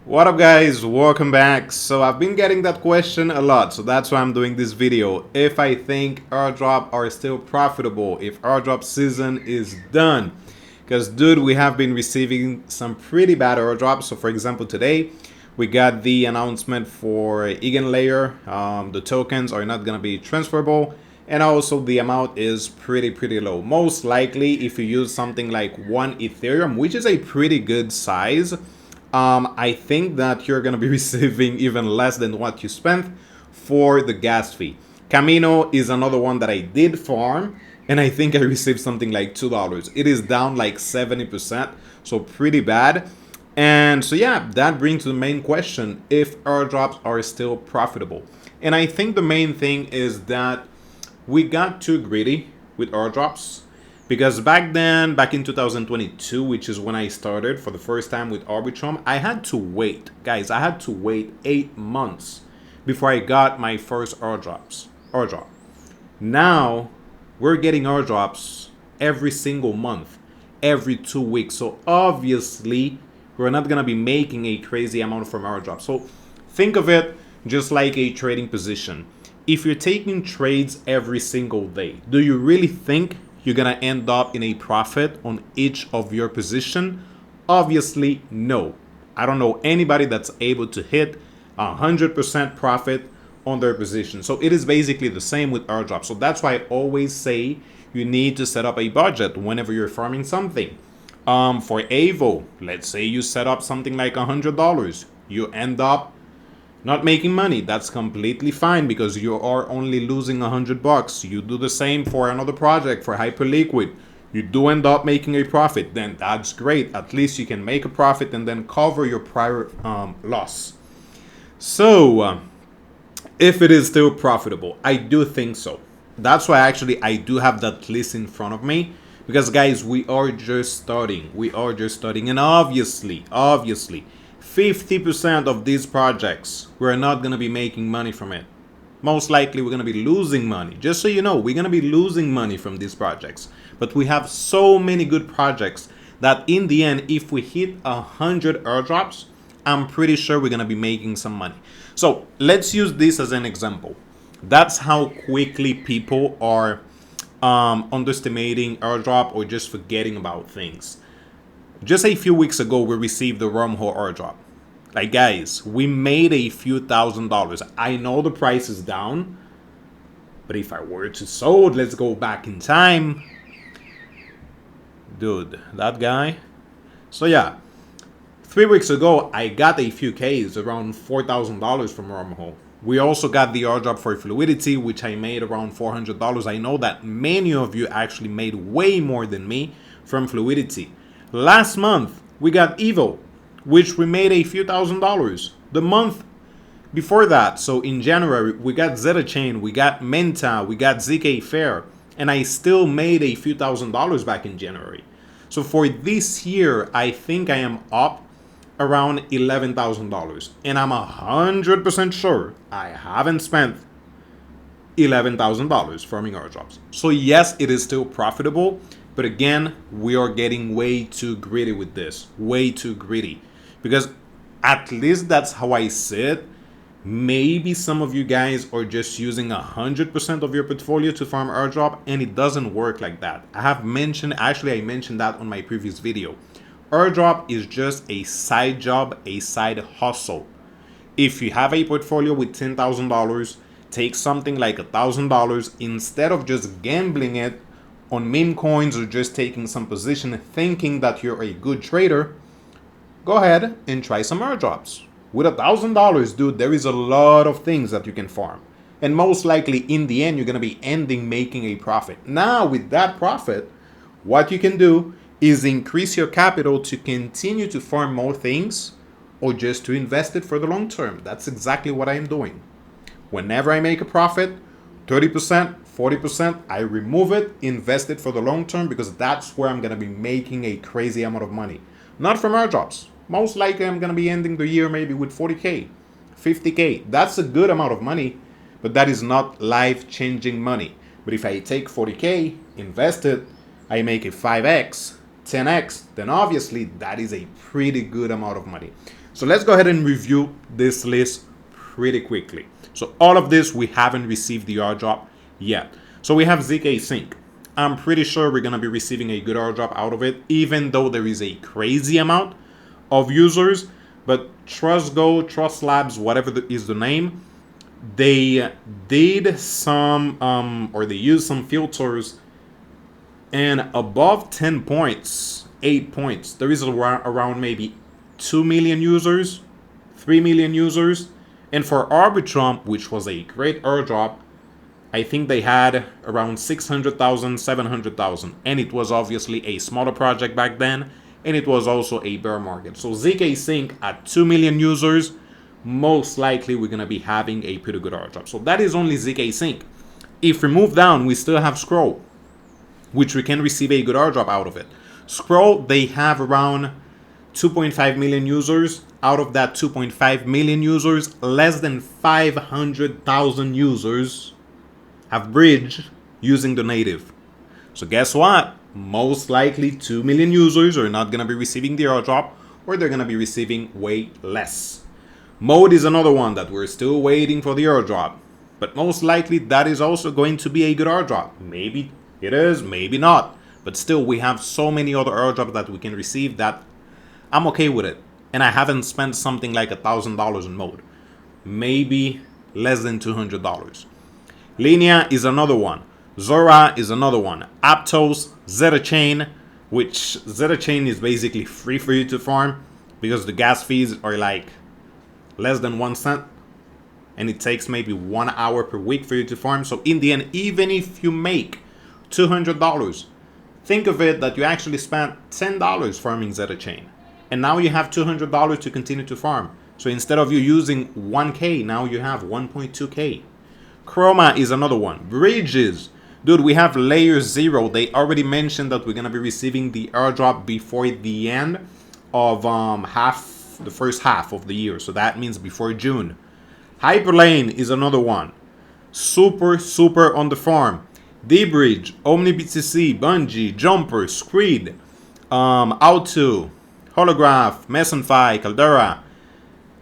What up guys, welcome back. So I've been getting that question a lot, so that's why I'm doing this video. If I think airdrop are still profitable, if airdrop season is done. Because dude, we have been receiving some pretty bad airdrops. So for example, today we got the announcement for Eigen layer. The tokens are not gonna be transferable, and also the amount is pretty low. Most likely if you use something like 1 Ethereum, which is a pretty good size, I think that you're gonna be receiving even less than what you spent for the gas fee. Camino is another one that I did farm, and I think I received something like $2. It is down like 70%, so pretty bad. And so yeah, that brings to the main question, if airdrops are still profitable. And I think the main thing is that we got too greedy with airdrops. Because back in 2022, which is when I started for the first time with Arbitrum, I had to wait. Guys, I had to wait 8 months before I got my first airdrop. Now, we're getting airdrops every single month, every 2 weeks. So obviously, we're not going to be making a crazy amount from airdrops. So think of it just like a trading position. If you're taking trades every single day, do you really think you're gonna end up in a profit on each of your position? Obviously, no. I don't know anybody that's able to hit 100% profit on their position. So it is basically the same with airdrop. So that's why I always say you need to set up a budget whenever you're farming something. For AVO, let's say you set up something like $100. You end up not making money. That's completely fine because you are only losing $100. You do the same for another project, for Hyperliquid. You do end up making a profit, then that's great. At least you can make a profit and then cover your prior loss. So if it is still profitable, I do think so. That's why actually I do have that list in front of me, because guys, we are just starting. And obviously 50% of these projects, we're not going to be making money from it. Most likely we're going to be losing money. Just so you know, we're going to be losing money from these projects. But we have so many good projects that in the end, if we hit 100 airdrops, I'm pretty sure we're going to be making some money. So let's use this as an example. That's how quickly people are underestimating airdrop or just forgetting about things. Just a few weeks ago, we received the Wormhole airdrop. Like guys, we made a few $1,000s. I know the price is down, but if I were to sold, let's go back in time. Dude, that guy. So yeah, 3 weeks ago, I got a few Ks, around $4,000 from Wormhole. We also got the airdrop for Fluidity, which I made around $400. I know that many of you actually made way more than me from Fluidity. Last month, we got Evo, which we made a few $1,000s. The month before that, so in January, we got Zeta Chain, we got Menta, we got ZK Fair, and I still made a few $1,000s back in January. So for this year, I think I am up around $11,000. And I'm 100% sure I haven't spent $11,000 farming airdrops. So yes, it is still profitable. But again, we are getting way too greedy with this. Way too greedy. Because at least that's how I see it. Maybe some of you guys are just using 100% of your portfolio to farm airdrop, and it doesn't work like that. I mentioned that on my previous video. Airdrop is just a side job, a side hustle. If you have a portfolio with $10,000, take something like $1,000 instead of just gambling it on meme coins or just taking some position thinking that you're a good trader. Go ahead and try some airdrops. With $1,000, dude, there is a lot of things that you can farm. And most likely in the end, you're going to be ending making a profit. Now, with that profit, what you can do is increase your capital to continue to farm more things or just to invest it for the long term. That's exactly what I am doing. Whenever I make a profit, 30%, 40%, I remove it, invest it for the long term, because that's where I'm going to be making a crazy amount of money. Not from airdrops. Most likely I'm going to be ending the year maybe with 40K, 50K. That's a good amount of money, but that is not life-changing money. But if I take 40K, invest it, I make a 5x, 10x, then obviously that is a pretty good amount of money. So let's go ahead and review this list pretty quickly. So all of this, we haven't received the airdrop yet. So we have ZK Sync. I'm pretty sure we're going to be receiving a good airdrop out of it, even though there is a crazy amount of users. But Trust Labs, whatever is the name, they did some, or they used some filters, and above 10 points, 8 points, there is around maybe 2 million users, 3 million users. And for Arbitrum, which was a great airdrop, I think they had around 600,000, 700,000. And it was obviously a smaller project back then. And it was also a bear market. So ZK Sync at 2 million users, most likely we're going to be having a pretty good airdrop. So that is only ZK Sync. If we move down, we still have Scroll, which we can receive a good airdrop out of it. Scroll, they have around 2.5 million users. Out of that 2.5 million users, less than 500,000 users have bridged using the native. So guess what? Most likely 2 million users are not going to be receiving the airdrop, or they're going to be receiving way less. Mode is another one that we're still waiting for the airdrop, but most likely that is also going to be a good airdrop. Maybe it is, maybe not, but still we have so many other airdrops that we can receive that I'm okay with it. And I haven't spent something like $1,000 in Mode, maybe less than $200. Linea is another one. Zora is another one. Aptos, Zeta Chain, which Zeta Chain is basically free for you to farm because the gas fees are like less than 1 cent, and it takes maybe 1 hour per week for you to farm. So in the end, even if you make $200, think of it that you actually spent $10 farming Zeta Chain, and now you have $200 to continue to farm. So instead of you using 1K, now you have 1.2K. Chroma is another one. Bridges. Dude, we have Layer 0. They already mentioned that we're going to be receiving the airdrop before the end of the first half of the year. So that means before June. Hyperlane is another one. Super on the farm. D-Bridge, OmniBTC, Bungie, Jumper, Screed, Auto, Holograph, Mesenfi, Caldera.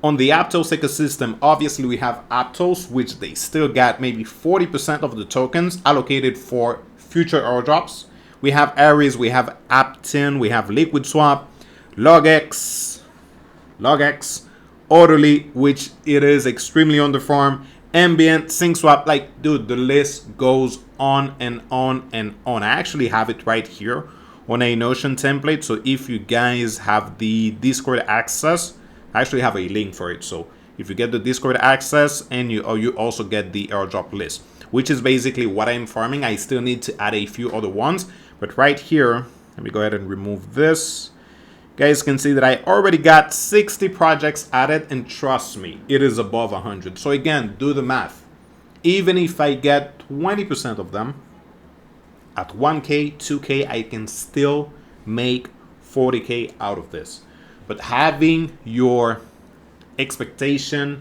On the Aptos ecosystem, obviously we have Aptos, which they still got maybe 40% of the tokens allocated for future airdrops. We have Aries, we have Aptin, we have Liquid Swap, LogX, Orderly, which it is extremely on the farm, Ambient, SyncSwap. Like, dude, the list goes on and on and on. I actually have it right here on a Notion template. So if you guys have the Discord access, I actually have a link for it. So if you get the Discord access, and you also get the airdrop list, which is basically what I'm farming. I still need to add a few other ones, but right here, let me go ahead and remove this. Guys can see that I already got 60 projects added, and trust me, it is above 100. So again, do the math. Even if I get 20% of them at 1K, 2K, I can still make 40K out of this. But having your expectation,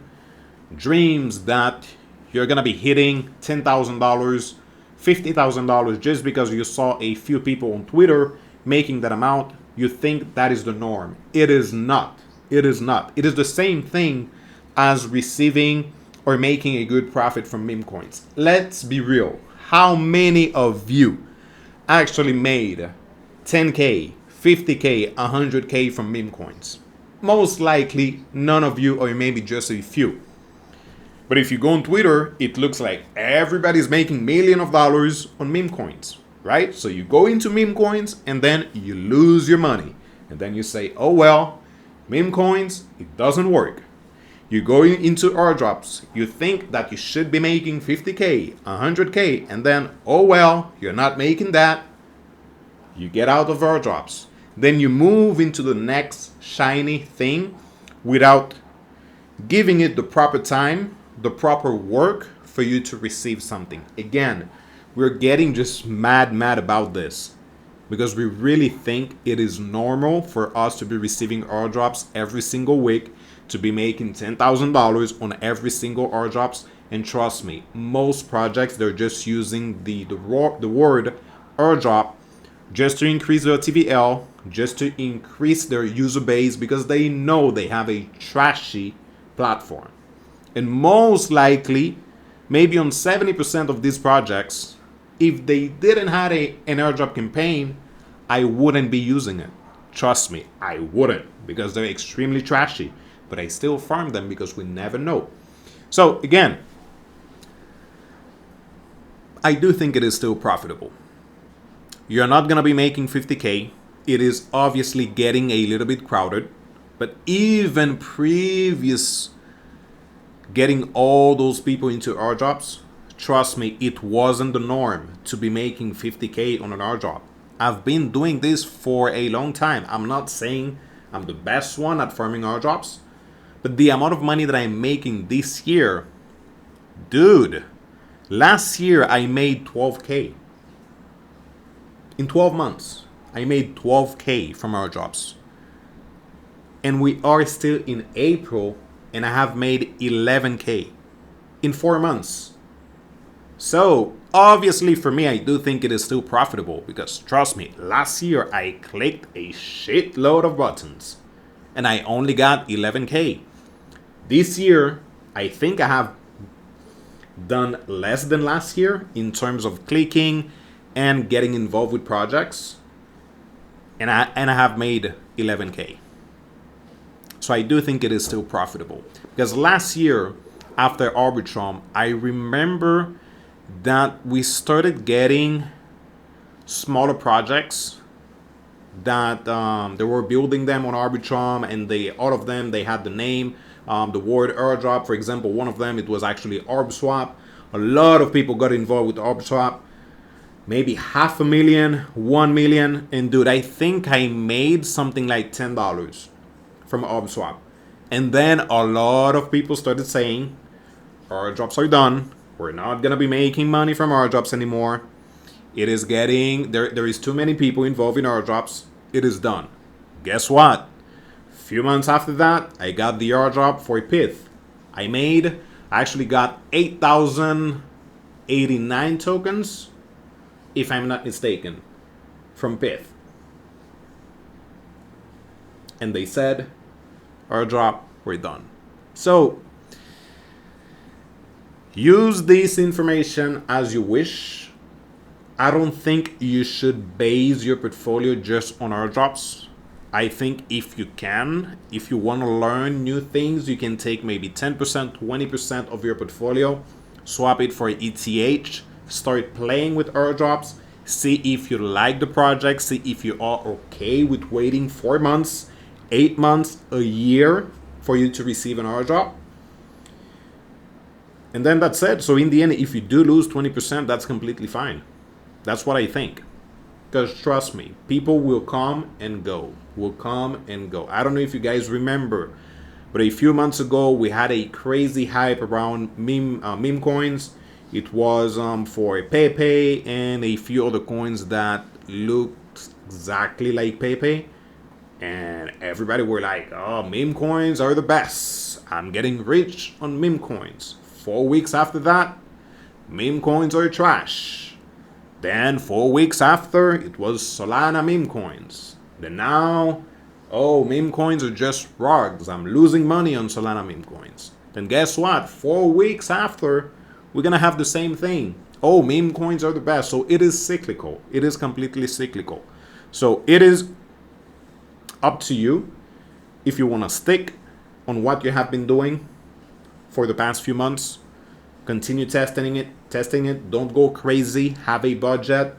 dreams that you're going to be hitting $10,000, $50,000 just because you saw a few people on Twitter making that amount, you think that is the norm. It is not. It is not. It is the same thing as receiving or making a good profit from meme coins. Let's be real. How many of you actually made 10K, 50K, 100K from meme coins? Most likely none of you, or maybe just a few. But if you go on Twitter, it looks like everybody's making millions of dollars on meme coins, right? So you go into meme coins and then you lose your money. And then you say, oh well, meme coins, it doesn't work. You go into airdrops, you think that you should be making 50K, 100K, and then, oh well, you're not making that. You get out of airdrops. Then you move into the next shiny thing without giving it the proper time, the proper work for you to receive something. Again, we're getting just mad about this because we really think it is normal for us to be receiving airdrops every single week, to be making $10,000 on every single airdrops. And trust me, most projects, they're just using the word airdrop just to increase their TVL, just to increase their user base because they know they have a trashy platform. And most likely, maybe on 70% of these projects, if they didn't have an airdrop campaign, I wouldn't be using it. Trust me, I wouldn't, because they're extremely trashy. But I still farm them because we never know. So again, I do think it is still profitable. You're not going to be making 50K. It is obviously getting a little bit crowded. But even previous getting all those people into airdrops, trust me, it wasn't the norm to be making 50K on an airdrop. I've been doing this for a long time. I'm not saying I'm the best one at farming airdrops, but the amount of money that I'm making this year, dude, last year I made 12K. In 12 months, I made 12K from airdrops. And we are still in April, and I have made 11K in 4 months. So obviously for me, I do think it is still profitable because trust me, last year I clicked a shitload of buttons and I only got 11K. This year, I think I have done less than last year in terms of clicking and getting involved with projects, and I have made 11K. So I do think it is still profitable because last year after Arbitrum, I remember that we started getting smaller projects that they were building them on Arbitrum, and all of them they had the name, the word airdrop. For example, one of them, it was actually ArbSwap. A lot of people got involved with ArbSwap. Maybe 500,000, 1 million, and dude, I think I made something like $10 from ArbSwap. And then a lot of people started saying, airdrops are done. We're not gonna be making money from airdrops anymore. It is getting there is too many people involved in airdrops. It is done. Guess what? A few months after that, I got the airdrop for Pith. I actually got 8,089 tokens, if I'm not mistaken, from Pith. And they said, airdrop, we're done. So use this information as you wish. I don't think you should base your portfolio just on airdrops. I think if you want to learn new things, you can take maybe 10%, 20% of your portfolio, swap it for ETH, start playing with airdrops, see if you like the project, see if you are okay with waiting 4 months, 8 months, a year for you to receive an airdrop. And then that's it. So in the end, if you do lose 20%, that's completely fine. That's what I think. Because trust me, people will come and go. I don't know if you guys remember, but a few months ago, we had a crazy hype around meme coins. It was for Pepe and a few other coins that looked exactly like Pepe. And everybody were like, oh, meme coins are the best. I'm getting rich on meme coins. 4 weeks after that, meme coins are trash. Then 4 weeks after, it was Solana meme coins. Then now, oh, meme coins are just rugs. I'm losing money on Solana meme coins. Then guess what? 4 weeks after, we're going to have the same thing. Oh, meme coins are the best. So it is cyclical. It is completely cyclical. So it is up to you if you want to stick on what you have been doing for the past few months. Continue testing it. Don't go crazy. Have a budget.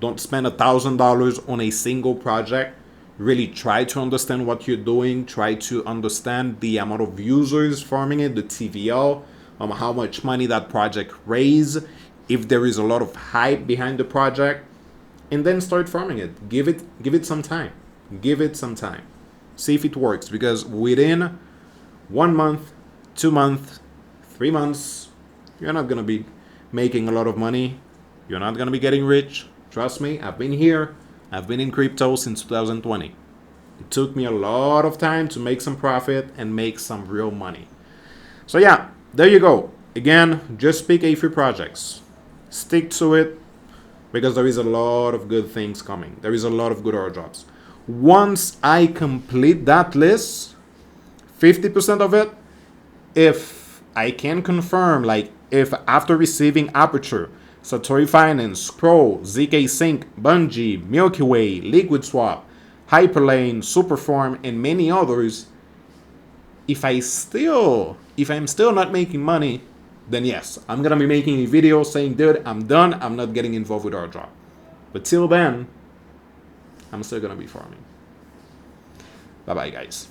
Don't spend $1,000 on a single project. Really try to understand what you're doing. Try to understand the amount of users farming it, the TVL, how much money that project raised, if there is a lot of hype behind the project, and then start farming it. Give it some time. See if it works, because within 1 month, 2 months, 3 months, you're not gonna be making a lot of money. You're not gonna be getting rich. Trust me, I've been here. I've been in crypto since 2020. It took me a lot of time to make some profit and make some real money. So yeah, there you go. Again, just pick a few projects. Stick to it, because there is a lot of good things coming. There is a lot of good airdrops. Once I complete that list, 50% of it, if I can confirm, like if after receiving Aperture, Satori Finance, Scroll, ZK Sync, Bungie, Milky Way, Liquid Swap, Hyperlane, Superform, and many others, if I'm still not making money, then yes, I'm gonna be making a video saying, dude, I'm done, I'm not getting involved with Airdrop. But till then, I'm still gonna be farming. Bye bye, guys.